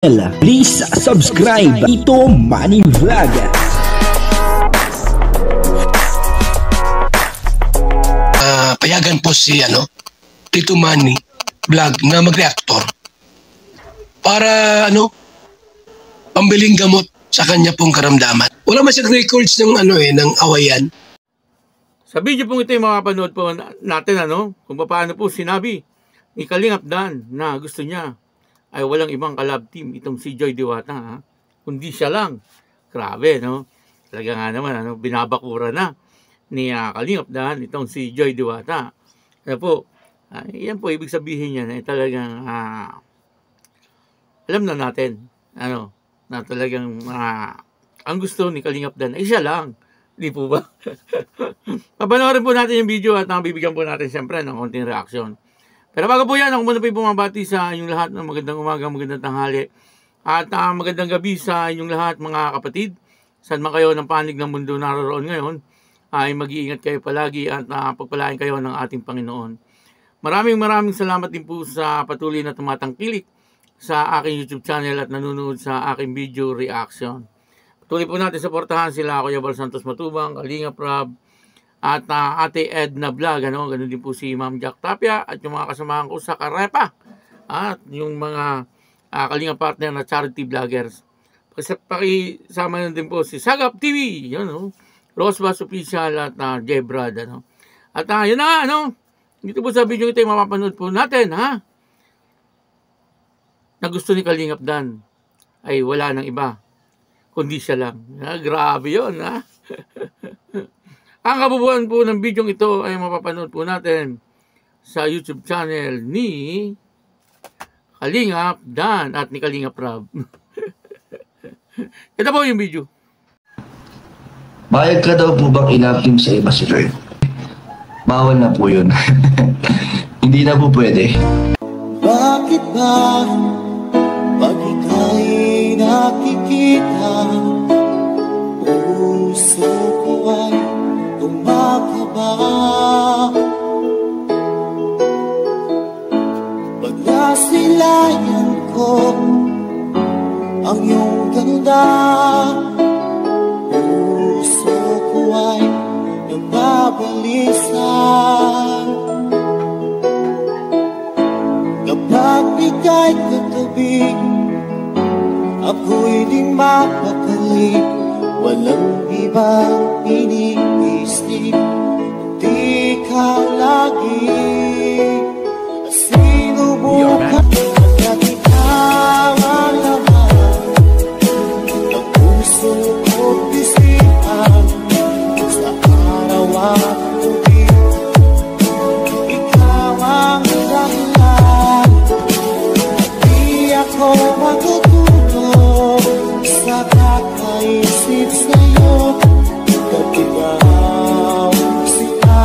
Please subscribe Tito Manny Vlog. Payagan po si Tito Manny Vlog na mag-reactor para pambiling gamot sa kanya pong karamdaman. Wala man siyang records ng ng awayan. Sa video pong ito yung mapapanood po natin kung paano po sinabi ni Kalingap Dan na gusto niya ay walang ibang kalab team itong si Joy Diwata, kundi siya lang. Grabe, talaga nga naman, binabakura na ni Kalingap Dan itong si Joy Diwata. Kaya po, yan po, ibig sabihin niya na talagang alam na natin, na talagang ang gusto ni Kalingap Dan ay siya lang. Di po ba? Papanoorin po natin yung video at bibigyan po natin siyempre ng konting reaksyon. Pero bago po yan, ako muna po yung bumabati sa inyong lahat ng magandang umaga, magandang tanghali at magandang gabi sa inyong lahat mga kapatid. Saan man kayo ng panig ng mundo naroon ngayon, ay mag-iingat kayo palagi at pagpalain kayo ng ating Panginoon. Maraming salamat din po sa patuloy na tumatangkilik sa aking YouTube channel at nanonood sa aking video reaction. Patuloy po natin suportahan sila Kuya Bal Santos Matubang, Kalingap Rob, at Ate Edna Vlog, ganun din po si Ma'am Jack Tapia at yung mga kasamahan ko sa Karepa at yung mga Kalingap partner na charity vloggers. Pakisama na din po si Sagap TV, Rosebus Official at Jebrad, At yun na, dito po sa video ito yung mapapanood po natin, na gusto ni Kalingap Dan ay wala nang iba kundi siya lang. Grabe yun, Ang kabubuan po ng video ito ay mapapanood po natin sa YouTube channel ni Kalingap Dan at ni Kalingap Rob. Ito po yung video. Bayad ka daw po bang in-upteam sa iba si Lord? Bawal na po yun. Hindi na po pwede. Bakit ba pag ika'y nakikita, puso ko ay tumakaba? Pag nasilayan ko ang iyong ganda, puso ko ay nababalisan. Kapag ika'y katabi, ako'y di mapakali. Walang ibang iniisip, di ka lagi. Sinubukan at ikaw ang laman ng puso ko't isipan. Sa araw at gabi, ikaw ang dahilan. Di ako matutulog sa kakaisip sa'yo. Ba't ikaw sila,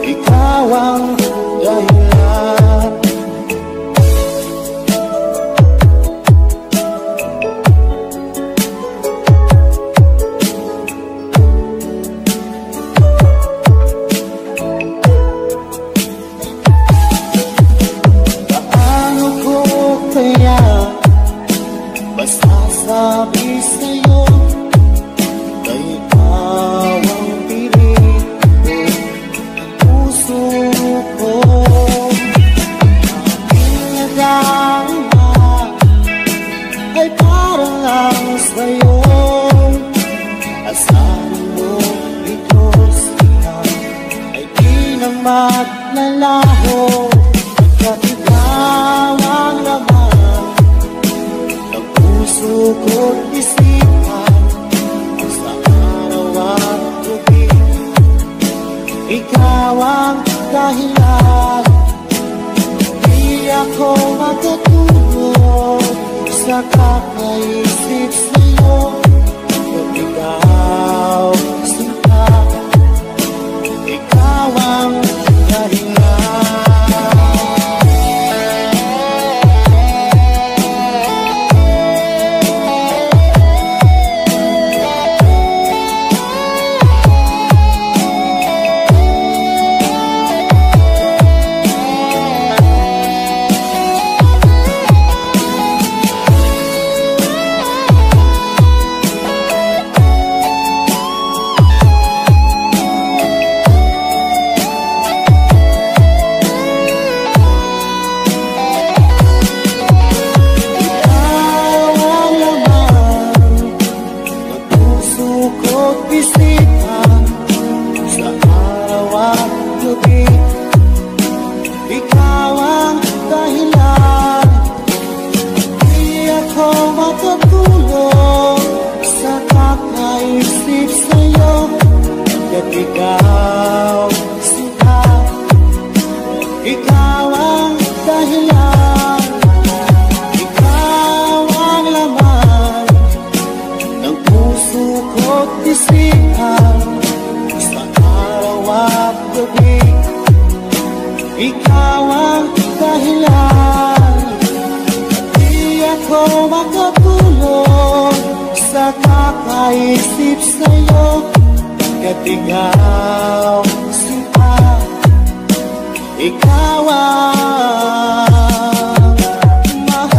ikaw ang dahilan. Paano ko kaya masasabi sa'yo na ikaw ang piling ko, puso ko? Aking nadarama ay para lang sa'yo. Asahan mo ito siya ay di na maglalaho. Pagkat ikaw ang laman ng puso ko't isipan. Sa araw at gabi, ikaw ang dahilan. Di ako matutulog sa kakaisip sa'yo. Kung ikaw sinta, ikaw ang dahilan. ako makatulong sa kakaisip sa'yo. Katingaw siya, ikaw ang mahal.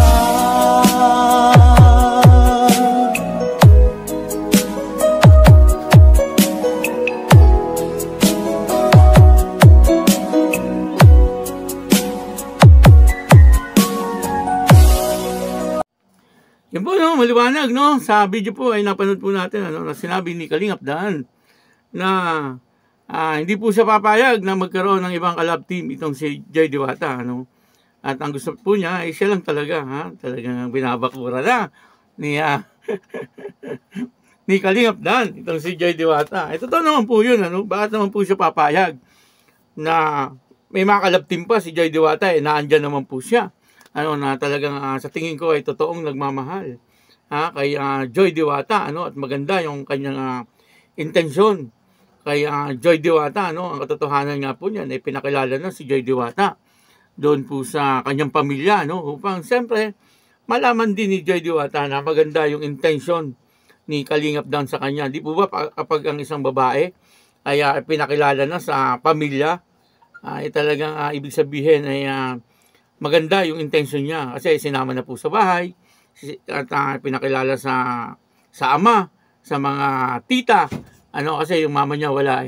Yan po, no, maliwanag, no? Sa video po ay napanood po natin, ano, na sinabi ni Kalingap Dan na hindi po siya papayag na magkaroon ng ibang collab team itong si Joy Diwata, ano? At ang gusto po niya ay siya lang talaga, ha? Talagang binabakura na ni ni Kalingap Dan itong si Joy Diwata. Ito to naman po yun, ano? Bakit naman po siya papayag na may mga collab team pa si Joy Diwata, naandyan naman po siya. Ano na talagang sa tingin ko ay totoong nagmamahal kay Joy Diwata, ano, at maganda yung kanyang intensyon kay Joy Diwata, ano. Ang katotohanan nga po niyan ay pinakilala na si Joy Diwata doon po sa kanyang pamilya, no, upang siyempre malaman din ni Joy Diwata na maganda yung intensyon ni Kalingap Dan sa kanya. Di po ba kapag ang isang babae ay pinakilala na sa pamilya, ay talagang ibig sabihin ay maganda yung intention niya, kasi sinama na po sa bahay at pinakilala sa ama, sa mga tita, ano, kasi yung mama niya wala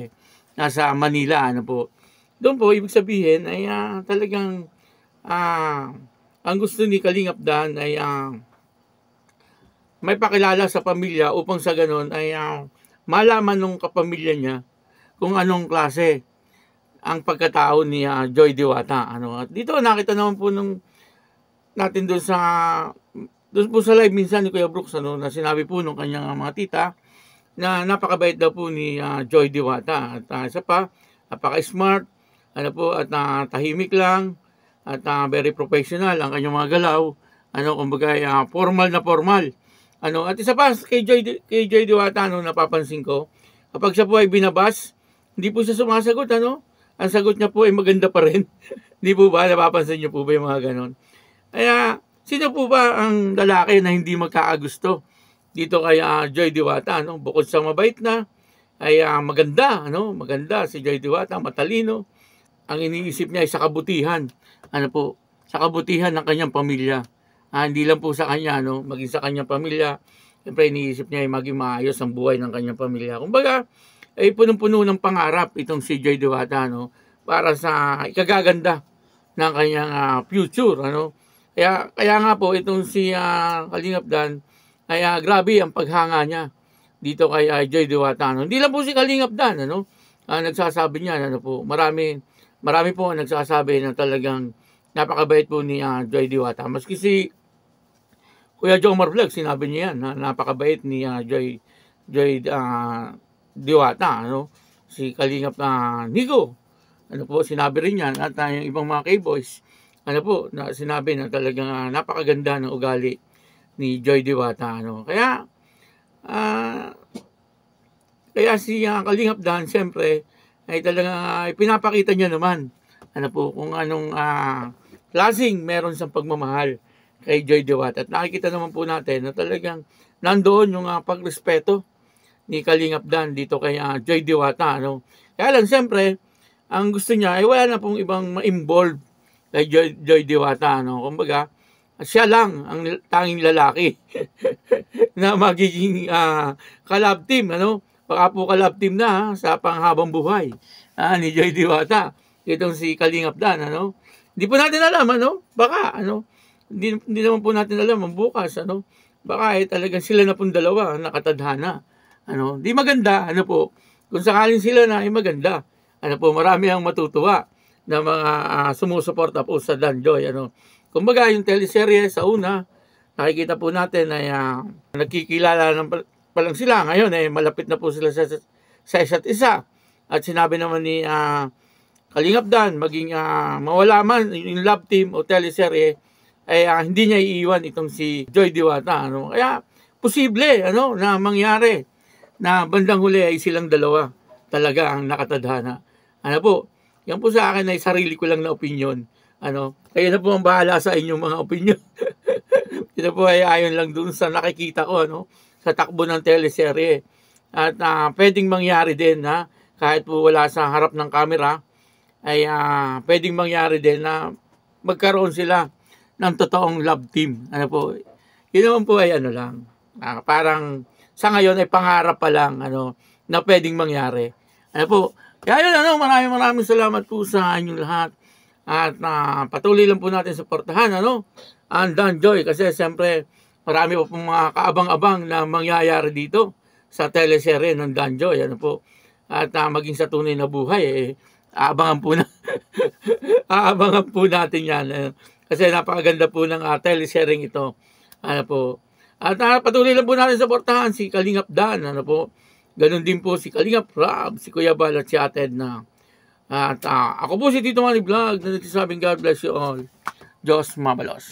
nasa Manila, ano po. Doon po ibig sabihin ay talagang ang gusto ni Kalingap Dan ay may pakilala sa pamilya upang sa ganun ay malaman ng kapamilya niya kung anong klase ang pagkatao ni Joy Diwata, ano. At dito nakita naman po natin doon po sa live minsan ni Kuya Brooks, ano, na sinabi po nung kanyang mga tita na napakabait daw po ni Joy Diwata, at isa pa napaka-smart, ano po, at tahimik lang, at very professional ang kanyang mga galaw, ano, kumbaga formal na formal, ano. At isa pa kay Joy Diwata, ano, napapansin ko, kapag siya po ay binabas, hindi po siya sumasagot, ano. Ang sagot niya po ay maganda pa rin. Hindi po ba? Napapansin niyo po ba yung mga ganon? Kaya, sino po ba ang lalaki na hindi magkakagusto dito kay Joy Diwata, no? Bukod sa mabait na, ay maganda, ano? Maganda si Joy Diwata, matalino. Ang iniisip niya ay sa kabutihan. Ano po? Sa kabutihan ng kanyang pamilya. Hindi lang po sa kanya, no? Maging sa kanyang pamilya. Siyempre, iniisip niya ay maging maayos ang buhay ng kanyang pamilya. Kumbaga, ay punong-puno ng pangarap itong si Joy Diwata, no, para sa ikagaganda ng kanyang future, ano. Kaya nga po itong si Kalingap Dan ay grabe ang paghanga niya dito kay Joy Diwata, no. Hindi lang po si Kalingap Dan, ano, nagsasabi niya, ano po, marami po ang nagsasabi na talagang napakabait po ni Joy Diwata. Maski si Kuya Jomar Vlog, sinabi niya yan, na napakabait ni Joy Diwata, ano. Si Kalingap Nigo, ano po, sinabi rin yan, at yung ibang mga K-boys, ano po, na sinabi na talagang napakaganda ng ugali ni Joy Diwata, ano. Kaya si Kalingap Dan, siyempre, ay talagang pinapakita niya naman, ano po, kung anong klaseng meron siyang pagmamahal kay Joy Diwata. At nakikita naman po natin na talagang nandoon yung pagrespeto ni Kalingap Dan dito kay Joy Diwata, ano. Kaya lang, siyempre, ang gusto niya ay wala na pong ibang ma-involve kay Joy Diwata, ano. Kumbaga, siya lang ang tanging lalaki na magiging collab team, ano. Baka po collab team na sa panghabang buhay ni Joy Diwata, itong si Kalingap Dan, ano. Hindi po natin alam, ano. Baka, ano, hindi naman po natin alam ang bukas, ano. Baka talagang sila na pong dalawa nakatadhana. Ano, di maganda, ano po, kung sakaling sila na ay maganda, ano po, marami ang matutuwa na mga sumusuporta po sa Dan Joy, ano. Kumbaga, yung teleserye sa una, nakikita po natin ay nagkikilala pa lang sila. Ngayon, malapit na po sila sa isa't isa. At sinabi naman ni Kalingap Dan, maging mawala man yung love team o teleserye, ay hindi niya iiwan itong si Joy Diwata, ano. Kaya, posible, ano, na mangyari na bandang huli ay silang dalawa talaga ang nakatadhana. Ano po, yan po sa akin ay sarili ko lang na opinion. Ano, kaya na po ang bahala sa inyong mga opinion. Ito po ay ayon lang dun sa nakikita ko, ano, sa takbo ng teleserye. At pwedeng mangyari din na kahit po wala sa harap ng camera, ay pwedeng mangyari din na magkaroon sila ng totoong love team. Ano po, yun naman po ay ano lang, parang sa ngayon ay pangarap pa lang, ano, na pwedeng mangyari. Ano po, kaya yun, ano, maraming salamat po sa inyong lahat. At patuloy lang po natin suportahan, ano, ang Danjoy, kasi siyempre marami po pong mga kaabang-abang na mangyayari dito sa teleserye ng Danjoy, ano po. At maging sa tunay na buhay, aabangan po na aabangan po natin yan. Kasi napakaganda po ng teleseryeng ito. Ano po. At patuloy lang po natin suportahan si Kalingap Dan, ano po. Ganon din po si Kalingap Rob, si Kuya Bal at si Ate Edna. At ako po si Tito Manny Vlog na nagsasabing God bless you all. Diyos mabalos.